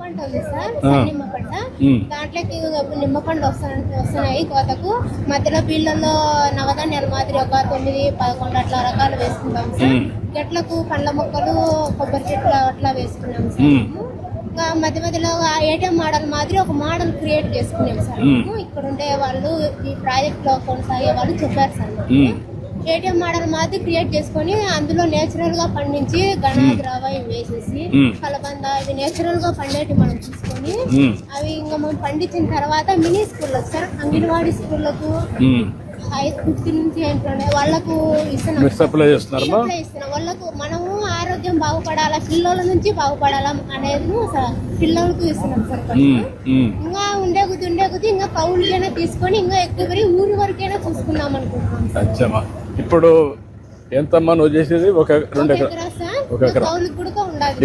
పంట ఉంది సార్, నిమ్మ పంట. దాంట్లోకి నిమ్మపండు వస్తున్నాయి కోతకు. మధ్యలో బీళ్ళల్లో నవధాన్యాల మాదిరి ఒక 9-11 అట్లా రకాలు వేసుకుంటాం సార్. చెట్లకు పండ్ల మొక్కలు, కొబ్బరి చెట్లు అట్లా వేసుకున్నాం సార్. మధ్య మధ్యలో ఏటీఎం మోడల్ మాదిరి ఒక మోడల్ క్రియేట్ చేసుకున్నాం సార్. ఇక్కడ ఉండే వాళ్ళు, ఈ ప్రాజెక్ట్ లో కొనసాగే వాళ్ళు చెప్పారు సార్. ఏటీఎం మోడల్ మాదిరి క్రియేట్ చేసుకొని అందులో నేచురల్ గా పండించి గణాద్రవ వేసేసి కలబంద ఇవి నేచురల్ గా పండేటి మనం తీసుకొని అవి ఇంకా మనం పండించిన తర్వాత మినీ స్కూళ్ళకు సార్, అంగన్వాడీ స్కూళ్ళకు 5 నుంచి ఏంటంటే వాళ్ళకు ఇస్తున్నాం. వాళ్ళకు మనము ఆరోగ్యం బాగుపడాలా, పిల్లల నుంచి బాగుపడాలా అనేది పిల్లలకు ఇస్తున్నాం సార్. ఇంకా ఉండే కొద్ది ఇంకా కౌలుకైనా తీసుకొని ఇంకా ఎక్కువ ఊరి వరకైనా చూసుకున్నాం అనుకుంటున్నాం. ఇప్పుడు ఎంతమ్మా నువ్వు చేసేది? 2 ఎకరా.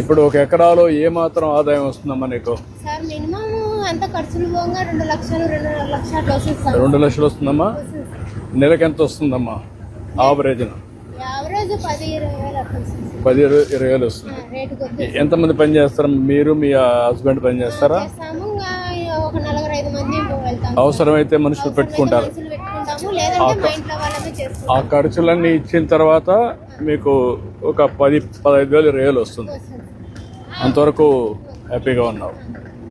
ఇప్పుడు 1 ఎకరాలో ఏ మాత్రం ఆదాయం వస్తుందమ్మా నీకు? సార్ మినిమం అంత ఖర్చులు పోగా 2 లక్షలు 2.5 లక్షలు అట్లా వస్తుంది సార్. 2 లక్షలు వస్తుందమ్మా. నెలకు ఎంత వస్తుందమ్మా యావరేజ్? 10-20 వేలు వస్తుంది. ఎంతమంది పని చేస్తారా? మీరు మీ హస్బెండ్ పని చేస్తారా? అవసరమైతే మనుషులు పెట్టుకుంటారు. ఆ ఖర్చులన్నీ ఇచ్చిన తర్వాత మీకు ఒక 10-15 వేలు వస్తుంది. అంతవరకు హ్యాపీగా ఉన్నావు.